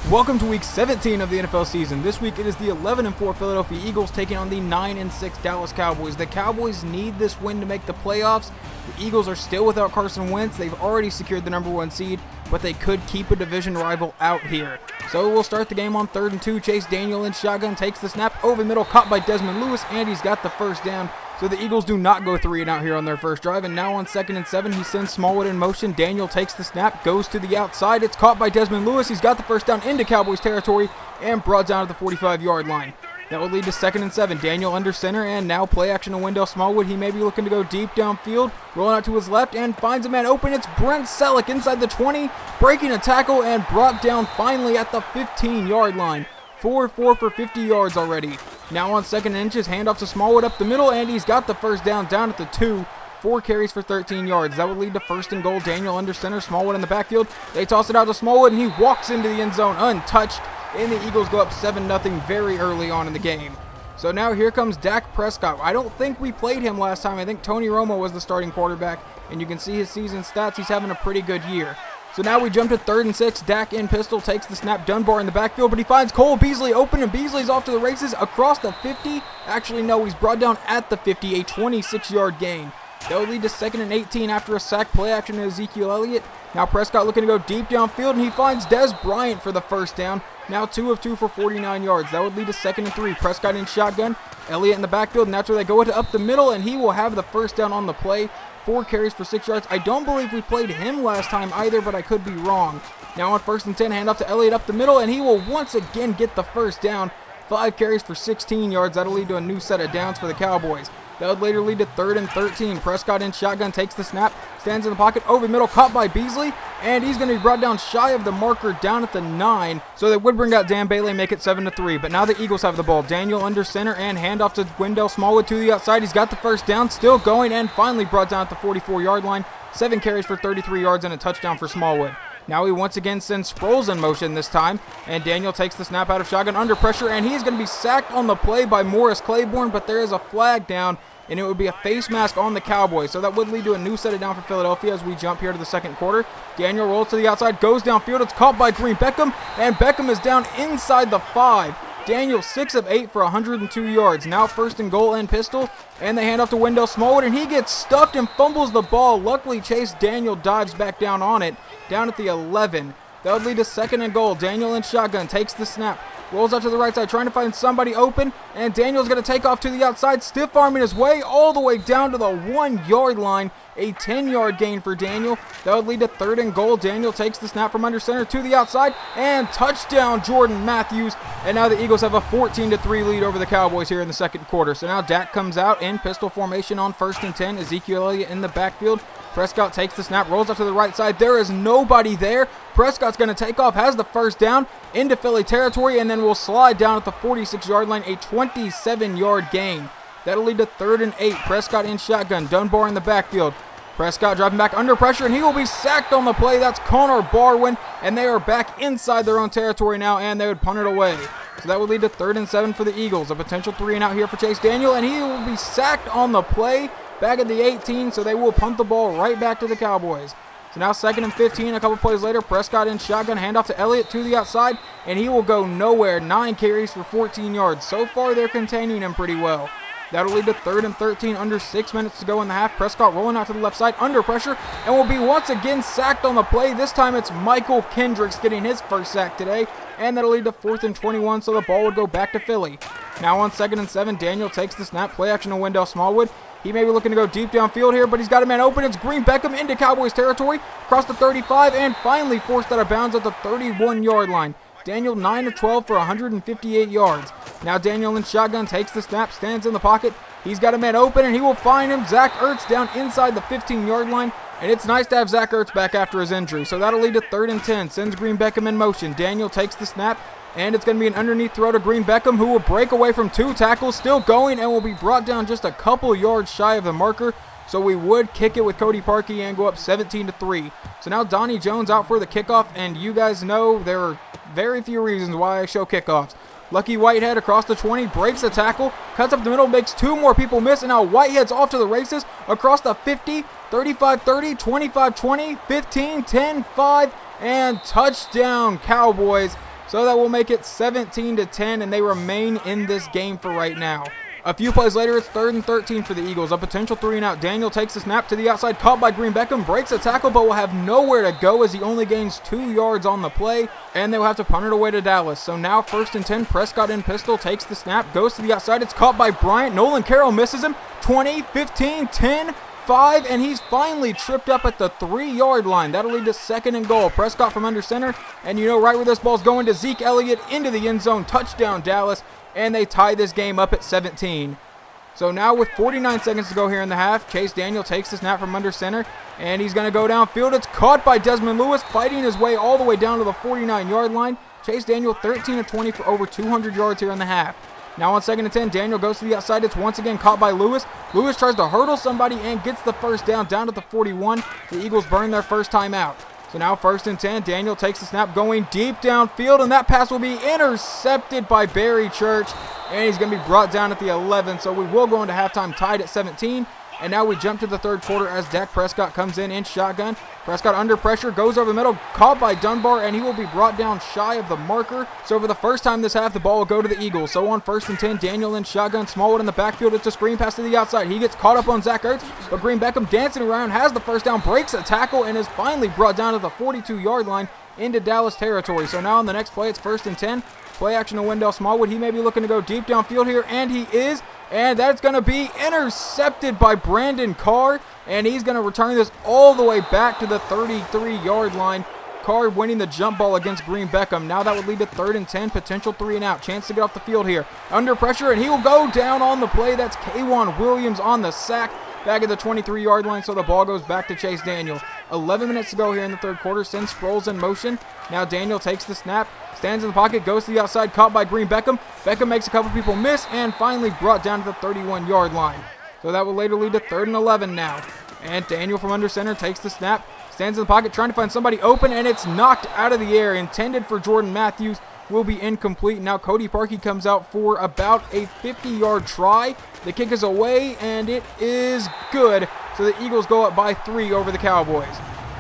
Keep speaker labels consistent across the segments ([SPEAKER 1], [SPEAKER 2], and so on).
[SPEAKER 1] Welcome to week 17 of the NFL season. This week it is the 11-4 Philadelphia Eagles taking on the 9-6 Dallas Cowboys. The Cowboys need this win to make the playoffs. The Eagles are still without Carson Wentz. They've already secured the number 1 seed, but they could keep a division rival out here. So we'll start the game on 3rd and 2. Chase Daniel in shotgun takes the snap over the middle, caught by Desmond Lewis, and he's got the first down. So the Eagles do not go 3 and out here on their first drive, and now on 2nd and 7, he sends Smallwood in motion. Daniel takes the snap, goes to the outside. It's caught by Desmond Lewis. He's got the first down into Cowboys territory and brought down to the 45-yard line. That will lead to 2nd and 7. Daniel under center, and now play action to Wendell Smallwood. He may be looking to go deep downfield, rolling out to his left, and finds a man open. It's Brent Selleck inside the 20, breaking a tackle, and brought down finally at the 15-yard line. 4-4 for 50 yards already. Now on 2nd and inches, handoff to Smallwood up the middle, and he's got the first down at the 2. 4 carries for 13 yards. That would lead to 1st and goal. Daniel under center, Smallwood in the backfield. They toss it out to Smallwood, and he walks into the end zone untouched, and the Eagles go up 7-0 very early on in the game. So now here comes Dak Prescott. I don't think we played him last time. I think Tony Romo was the starting quarterback, and you can see his season stats. He's having a pretty good year. So now we jump to 3rd and 6. Dak in pistol, takes the snap. Dunbar in the backfield, but he finds Cole Beasley open, and Beasley's off to the races across the 50. Actually, no, he's brought down at the 50, a 26-yard gain. That will lead to 2nd and 18 after a sack, play action to Ezekiel Elliott. Now Prescott looking to go deep downfield, and he finds Dez Bryant for the first down. Now 2 of 2 for 49 yards. That would lead to 2nd and 3. Prescott in shotgun, Elliott in the backfield, and that's where they go up the middle, and he will have the first down on the play. 4 carries for 6 yards. I don't believe we played him last time either, but I could be wrong. Now on 1st and 10, handoff to Elliott up the middle, and he will once again get the first down. 5 carries for 16 yards. That'll lead to a new set of downs for the Cowboys. That would later lead to 3rd and 13. Prescott in shotgun, takes the snap, stands in the pocket, over the middle, caught by Beasley, and he's going to be brought down shy of the marker down at the 9. So they would bring out Dan Bailey and make it 7-3. But now the Eagles have the ball. Daniel under center and handoff to Wendell Smallwood to the outside. He's got the first down, still going, and finally brought down at the 44-yard line. 7 carries for 33 yards and a touchdown for Smallwood. Now he once again sends Sproles in motion this time, and Daniel takes the snap out of shotgun under pressure, and he's going to be sacked on the play by Morris Claiborne, but there is a flag down, and it would be a face mask on the Cowboys. So that would lead to a new set of down for Philadelphia as we jump here to the second quarter. Daniel rolls to the outside, goes downfield, it's caught by Green Beckham, and Beckham is down inside the 5. Daniel 6 of 8 for 102 yards. Now 1st and goal and pistol, and they hand off to Wendell Smallwood, and he gets stuffed and fumbles the ball. Luckily, Chase Daniel dives back down on it, down at the 11. That would lead to 2nd and goal. Daniel in shotgun, takes the snap, rolls out to the right side, trying to find somebody open, and Daniel's going to take off to the outside, stiff-arming his way all the way down to the 1-yard line. A 10-yard gain for Daniel. That would lead to 3rd and goal. Daniel takes the snap from under center to the outside, and touchdown Jordan Matthews. And now the Eagles have a 14-3 lead over the Cowboys here in the second quarter. So now Dak comes out in pistol formation on 1st and 10. Ezekiel Elliott in the backfield. Prescott takes the snap, rolls out to the right side. There is nobody there. Prescott's going to take off, has the first down into Philly territory, and then will slide down at the 46-yard line, a 27-yard gain. That'll lead to 3rd and 8. Prescott in shotgun, Dunbar in the backfield. Prescott dropping back under pressure, and he will be sacked on the play. That's Connor Barwin, and they are back inside their own territory now, and they would punt it away. So that would lead to 3rd and 7 for the Eagles. A potential 3 and out here for Chase Daniel, and he will be sacked on the play back at the 18, so they will punt the ball right back to the Cowboys. So now 2nd and 15, a couple plays later, Prescott in shotgun, handoff to Elliott to the outside, and he will go nowhere. 9 carries for 14 yards. So far, they're containing him pretty well. That'll lead to 3rd and 13, under 6 minutes to go in the half. Prescott rolling out to the left side, under pressure, and will be once again sacked on the play. This time it's Michael Kendricks getting his first sack today, and that'll lead to 4th and 21, so the ball would go back to Philly. Now on 2nd and 7, Daniel takes the snap, play action to Wendell Smallwood. He may be looking to go deep downfield here, but he's got a man open. It's Green Beckham into Cowboys territory, across the 35, and finally forced out of bounds at the 31-yard line. Daniel 9 of 12 for 158 yards. Now Daniel in shotgun takes the snap, stands in the pocket. He's got a man open, and he will find him. Zach Ertz down inside the 15-yard line, and it's nice to have Zach Ertz back after his injury. So that'll lead to 3rd and 10. Sends Green Beckham in motion. Daniel takes the snap, and it's going to be an underneath throw to Green Beckham, who will break away from 2 tackles, still going, and will be brought down just a couple yards shy of the marker. So we would kick it with Cody Parkey and go up 17-3. So now Donnie Jones out for the kickoff, and you guys know there are very few reasons why I show kickoffs. Lucky Whitehead across the 20, breaks the tackle, cuts up the middle, makes 2 more people miss, and now Whitehead's off to the races across the 50, 35-30, 25-20, 15, 10, 5, and touchdown Cowboys. So that will make it 17-10, and they remain in this game for right now. A few plays later, it's 3rd and 13 for the Eagles. A potential 3-and-out. Daniel takes the snap to the outside, caught by Green Beckham, breaks a tackle, but will have nowhere to go as he only gains 2 yards on the play, and they will have to punt it away to Dallas. So now 1st and 10, Prescott in pistol, takes the snap, goes to the outside. It's caught by Bryant. Nolan Carroll misses him. 20, 15, 10, 5, and he's finally tripped up at the 3-yard line. That'll lead to 2nd and goal. Prescott from under center, and you know right where this ball's going, to Zeke Elliott into the end zone. Touchdown, Dallas. And they tie this game up at 17. So now with 49 seconds to go here in the half, Chase Daniel takes the snap from under center, and he's going to go downfield. It's caught by Desmond Lewis, fighting his way all the way down to the 49-yard line. Chase Daniel 13 of 20 for over 200 yards here in the half. Now on 2nd and 10, Daniel goes to the outside. It's once again caught by Lewis. Lewis tries to hurdle somebody and gets the first down to the 41. The Eagles burn their first time out. So now 1st and 10, Daniel takes the snap, going deep downfield, and that pass will be intercepted by Barry Church, and he's going to be brought down at the 11. So we will go into halftime tied at 17, and now we jump to the 3rd quarter as Dak Prescott comes in shotgun. Prescott under pressure, goes over the middle, caught by Dunbar, and he will be brought down shy of the marker. So for the first time this half, the ball will go to the Eagles. So on 1st and 10, Daniel in shotgun, Smallwood in the backfield. It's a screen pass to the outside. He gets caught up on Zach Ertz, but Green Beckham dancing around, has the first down, breaks a tackle, and is finally brought down to the 42-yard line into Dallas territory. So now on the next play, it's 1st and 10. Play action to Wendell Smallwood. He may be looking to go deep downfield here, and he is. And that's going to be intercepted by Brandon Carr, and he's going to return this all the way back to the 33-yard line. Carr winning the jump ball against Green Beckham. Now that would lead to 3rd and 10, potential 3-and-out. Chance to get off the field here. Under pressure, and he will go down on the play. That's K'Wan Williams on the sack. Back at the 23-yard line, so the ball goes back to Chase Daniel. 11 minutes to go here in the 3rd quarter. Sends Sproles in motion. Now Daniel takes the snap, stands in the pocket, goes to the outside, caught by Green Beckham. Beckham makes a couple people miss, and finally brought down to the 31-yard line. So that will later lead to 3rd and 11 now. And Daniel from under center takes the snap, stands in the pocket, trying to find somebody open, and it's knocked out of the air. Intended for Jordan Matthews, will be incomplete. Now Cody Parkey comes out for about a 50-yard try. The kick is away, and it is good. So the Eagles go up by 3 over the Cowboys.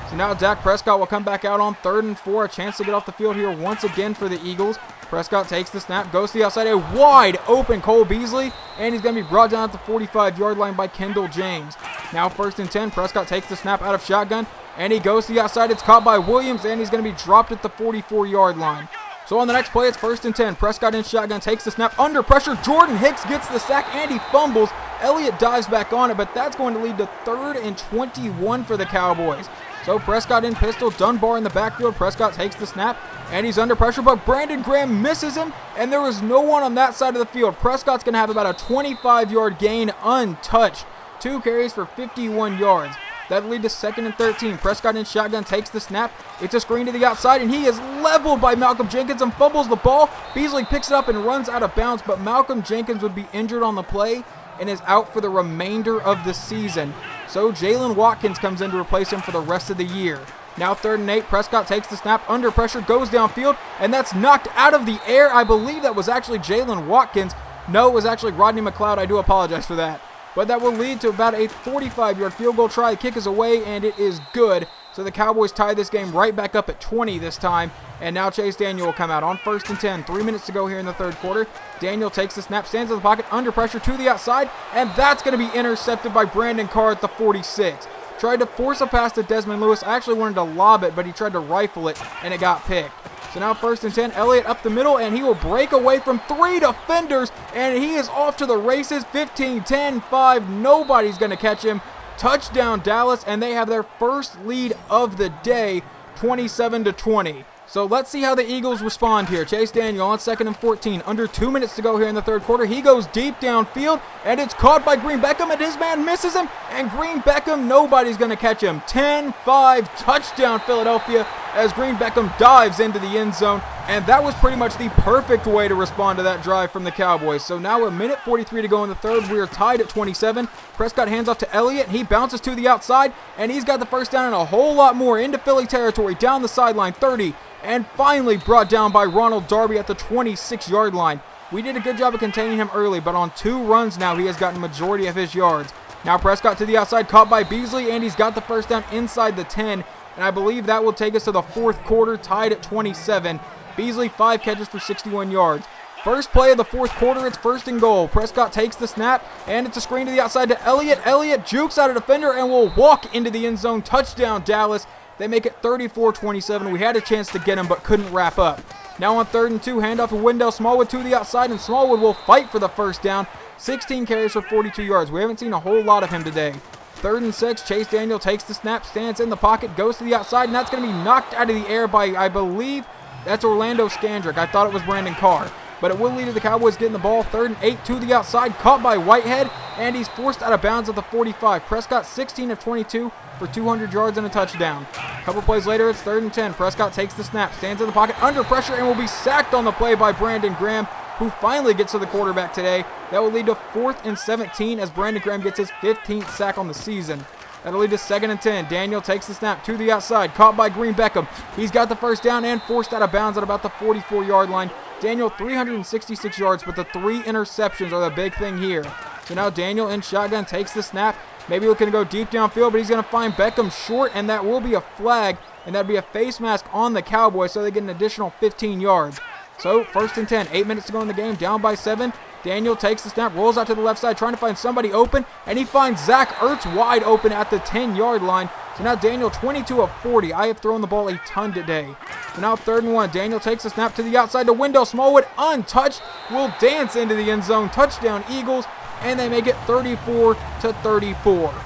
[SPEAKER 1] So now Dak Prescott will come back out on 3rd and 4. A chance to get off the field here once again for the Eagles. Prescott takes the snap, goes to the outside, a wide open Cole Beasley, and he's going to be brought down at the 45-yard line by Kendall James. Now 1st and 10, Prescott takes the snap out of shotgun, and he goes to the outside. It's caught by Williams, and he's going to be dropped at the 44-yard line. So on the next play, it's 1st and 10. Prescott in shotgun, takes the snap, under pressure. Jordan Hicks gets the sack, and he fumbles. Elliott dives back on it, but that's going to lead to 3rd and 21 for the Cowboys. So Prescott in pistol, Dunbar in the backfield. Prescott takes the snap, and he's under pressure, but Brandon Graham misses him, and there is no one on that side of the field. Prescott's going to have about a 25-yard gain untouched. 2 carries for 51 yards. That'll lead to 2nd and 13. Prescott in shotgun, takes the snap. It's a screen to the outside, and he is leveled by Malcolm Jenkins and fumbles the ball. Beasley picks it up and runs out of bounds, but Malcolm Jenkins would be injured on the play and is out for the remainder of the season. So Jalen Watkins comes in to replace him for the rest of the year. Now 3rd and 8, Prescott takes the snap, under pressure, goes downfield, and that's knocked out of the air. I believe that was actually Jalen Watkins. No, it was actually Rodney McLeod. I do apologize for that. But that will lead to about a 45-yard field goal try. The kick is away, and it is good. So the Cowboys tie this game right back up at 20 this time. And now Chase Daniel will come out on 1st and 10. 3 minutes to go here in the 3rd quarter. Daniel takes the snap, stands in the pocket, under pressure to the outside, and that's going to be intercepted by Brandon Carr at the 46. Tried to force a pass to Desmond Lewis. I actually wanted to lob it, but he tried to rifle it, and it got picked. So now 1st and 10, Elliott up the middle, and he will break away from 3 defenders, and he is off to the races. 15, 10, 5, nobody's going to catch him. Touchdown Dallas, and they have their first lead of the day, 27-20. So let's see how the Eagles respond here. Chase Daniel on 2nd and 14. Under 2 minutes to go here in the 3rd quarter. He goes deep downfield, and it's caught by Green Beckham, and his man misses him. And Green Beckham, nobody's going to catch him. 10-5, touchdown Philadelphia, as Green Beckham dives into the end zone. And that was pretty much the perfect way to respond to that drive from the Cowboys. So now a minute 43 to go in the 3rd. We are tied at 27. Prescott hands off to Elliott. He bounces to the outside, and he's got the first down and a whole lot more into Philly territory. Down the sideline, 30. And finally brought down by Ronald Darby at the 26-yard line. We did a good job of containing him early, but on 2 runs now, he has gotten the majority of his yards. Now Prescott to the outside, caught by Beasley, and he's got the first down inside the 10. and I believe that will take us to the fourth quarter, tied at 27. Beasley, 5 catches for 61 yards. First play of the fourth quarter, it's 1st and goal. Prescott takes the snap, and it's a screen to the outside to Elliott. Elliott jukes out a defender and will walk into the end zone. Touchdown, Dallas. They make it 34-27. We had a chance to get him, but couldn't wrap up. Now on 3rd and 2, handoff to Wendell Smallwood to the outside, and Smallwood will fight for the first down. 16 carries for 42 yards. We haven't seen a whole lot of him today. 3rd and 6, Chase Daniel takes the snap, stands in the pocket, goes to the outside, and that's going to be knocked out of the air by, I believe, that's Orlando Scandrick. I thought it was Brandon Carr. But it will lead to the Cowboys getting the ball. 3rd and 8 to the outside, caught by Whitehead, and he's forced out of bounds at the 45. Prescott 16 of 22 for 200 yards and a touchdown. A couple plays later, it's 3rd and 10. Prescott takes the snap, stands in the pocket, under pressure, and will be sacked on the play by Brandon Graham, who finally gets to the quarterback today. That will lead to 4th and 17 as Brandon Graham gets his 15th sack on the season. That'll lead to 2nd and 10. Daniel takes the snap to the outside, caught by Green Beckham. He's got the first down and forced out of bounds at about the 44-yard line. Daniel 366 yards, but the 3 interceptions are the big thing here. So now Daniel in shotgun takes the snap. Maybe looking to go deep downfield, but he's going to find Beckham short, and that will be a flag, and that'll be a face mask on the Cowboys, so they get an additional 15 yards. So 1st and 10, 8 minutes to go in the game, down by 7. Daniel takes the snap, rolls out to the left side, trying to find somebody open, and he finds Zach Ertz wide open at the 10-yard line. So now Daniel 22 of 40. I have thrown the ball a ton today. So now 3rd and 1. Daniel takes the snap to the outside to Wendell Smallwood, untouched, will dance into the end zone. Touchdown Eagles, and they make it 34-34.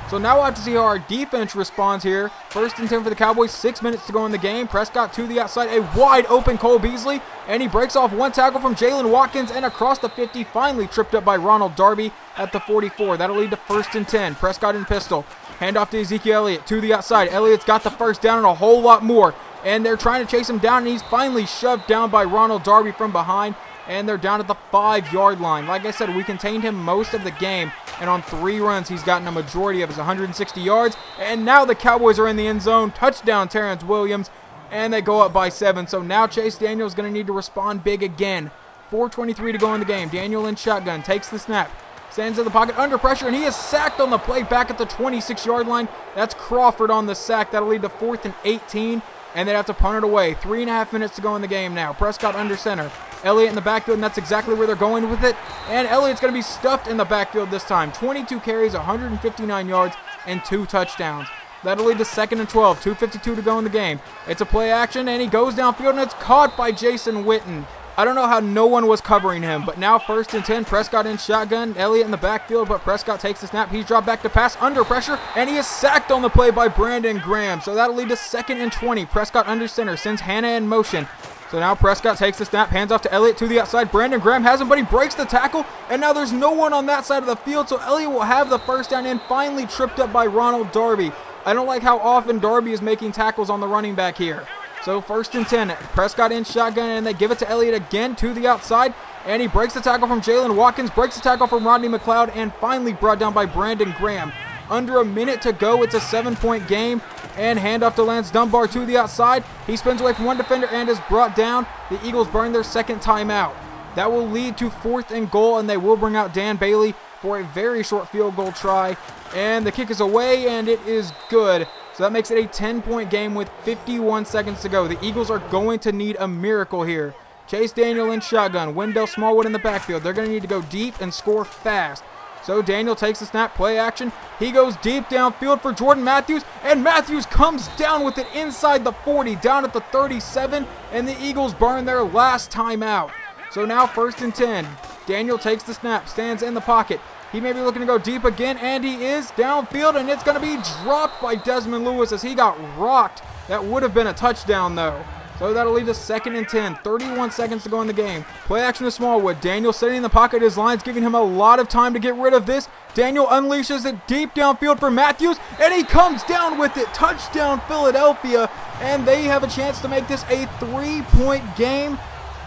[SPEAKER 1] So now we'll have to see how our defense responds here. 1st and 10 for the Cowboys, 6 minutes to go in the game. Prescott to the outside, a wide open Cole Beasley, and he breaks off one tackle from Jalen Watkins and across the 50, finally tripped up by Ronald Darby at the 44. That'll lead to 1st and 10. Prescott in pistol. Handoff to Ezekiel Elliott to the outside. Elliott's got the first down and a whole lot more, and they're trying to chase him down, and he's finally shoved down by Ronald Darby from behind, and they're down at the 5-yard line. Like I said, we contained him most of the game, and on 3 runs, he's gotten a majority of his 160 yards, and now the Cowboys are in the end zone. Touchdown, Terrence Williams, and they go up by 7. So now Chase Daniel is going to need to respond big again. 4:23 to go in the game. Daniel in shotgun, takes the snap, stands in the pocket under pressure, and he is sacked on the play back at the 26-yard line. That's Crawford on the sack. That'll lead to 4th and 18, and they have to punt it away. 3.5 minutes to go in the game now. Prescott under center. Elliott in the backfield, and that's exactly where they're going with it. And Elliott's going to be stuffed in the backfield this time. 22 carries, 159 yards, and 2 touchdowns. That'll lead to 2nd and 12. 2:52 to go in the game. It's a play action, and he goes downfield, and it's caught by Jason Witten. I don't know how no one was covering him, but now 1st and 10. Prescott in shotgun. Elliott in the backfield, but Prescott takes the snap. He's dropped back to pass under pressure, and he is sacked on the play by Brandon Graham. So that'll lead to 2nd and 20. Prescott under center, sends Hannah in motion. So now Prescott takes the snap, hands off to Elliott to the outside. Brandon Graham has him, but he breaks the tackle, and now there's no one on that side of the field, so Elliott will have the first down and finally tripped up by Ronald Darby. I don't like how often Darby is making tackles on the running back here. So 1st and 10, Prescott in shotgun, and they give it to Elliott again to the outside, and he breaks the tackle from Jalen Watkins, breaks the tackle from Rodney McLeod, and finally brought down by Brandon Graham. Under a minute to go, it's a 7-point game, and handoff to Lance Dunbar to the outside. He spins away from one defender and is brought down. The Eagles burn their 2nd timeout. That will lead to 4th and goal, and they will bring out Dan Bailey for a very short field goal try, and the kick is away, and it is good. So that makes it a 10-point game with 51 seconds to go. The Eagles are going to need a miracle here. Chase Daniel in shotgun, Wendell Smallwood in the backfield. They're going to need to go deep and score fast. So Daniel takes the snap, play action. He goes deep downfield for Jordan Matthews, and Matthews comes down with it inside the 40, down at the 37, and the Eagles burn their last timeout. So now 1st and 10. Daniel takes the snap, stands in the pocket. He may be looking to go deep again, and he is downfield, and it's going to be dropped by Desmond Lewis as he got rocked. That would have been a touchdown, though. So that'll lead to 2nd and 10. 31 seconds to go in the game. Play action to Smallwood. Daniel sitting in the pocket. His line's giving him a lot of time to get rid of this. Daniel unleashes it deep downfield for Matthews, and he comes down with it. Touchdown, Philadelphia, and they have a chance to make this a 3-point game.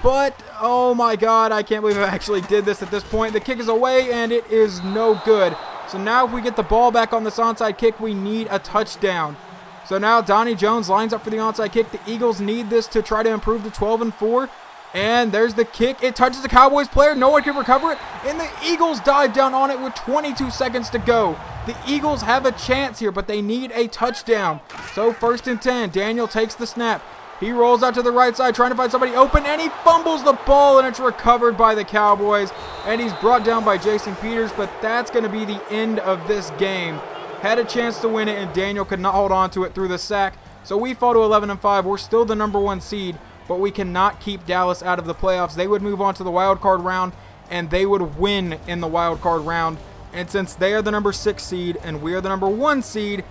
[SPEAKER 1] But, oh my God, I can't believe I actually did this at this point. The kick is away, and it is no good. So now if we get the ball back on this onside kick, we need a touchdown. So now Donnie Jones lines up for the onside kick. The Eagles need this to try to improve to 12-4. And there's the kick. It touches the Cowboys player. No one can recover it. And the Eagles dive down on it with 22 seconds to go. The Eagles have a chance here, but they need a touchdown. So 1st and 10. Daniel takes the snap. He rolls out to the right side trying to find somebody open, and he fumbles the ball, and it's recovered by the Cowboys. And he's brought down by Jason Peters, but that's going to be the end of this game. Had a chance to win it, and Daniel could not hold on to it through the sack. So we fall to 11-5. We're still the #1 seed, but we cannot keep Dallas out of the playoffs. They would move on to the wild card round, and they would win in the wild card round. And since they are the #6 seed and we are the #1 seed,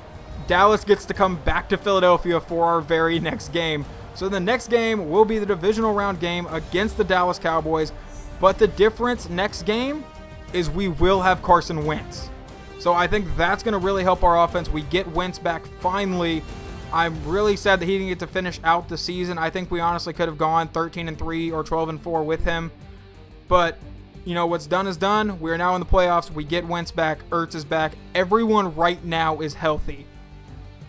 [SPEAKER 1] Dallas gets to come back to Philadelphia for our very next game. So the next game will be the divisional round game against the Dallas Cowboys. But the difference next game is we will have Carson Wentz. So I think that's going to really help our offense. We get Wentz back finally. I'm really sad that he didn't get to finish out the season. I think we honestly could have gone 13-3 or 12-4 with him. But, you know, what's done is done. We're now in the playoffs. We get Wentz back. Ertz is back. Everyone right now is healthy.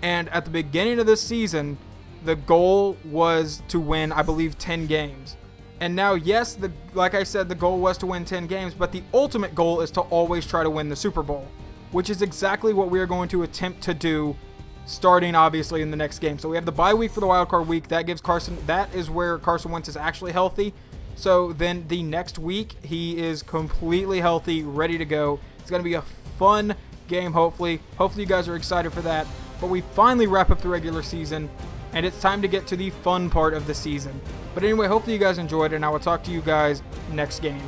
[SPEAKER 1] And at the beginning of this season, the goal was to win, I believe, 10 games. And now, yes, like I said, the goal was to win 10 games, but the ultimate goal is to always try to win the Super Bowl, which is exactly what we are going to attempt to do, starting obviously in the next game. So we have the bye week for the wild card week. That is where Carson Wentz is actually healthy. So then the next week, he is completely healthy, ready to go. It's going to be a fun game, hopefully. Hopefully you guys are excited for that. But we finally wrap up the regular season, and it's time to get to the fun part of the season. But anyway, hopefully you guys enjoyed, and I will talk to you guys next game.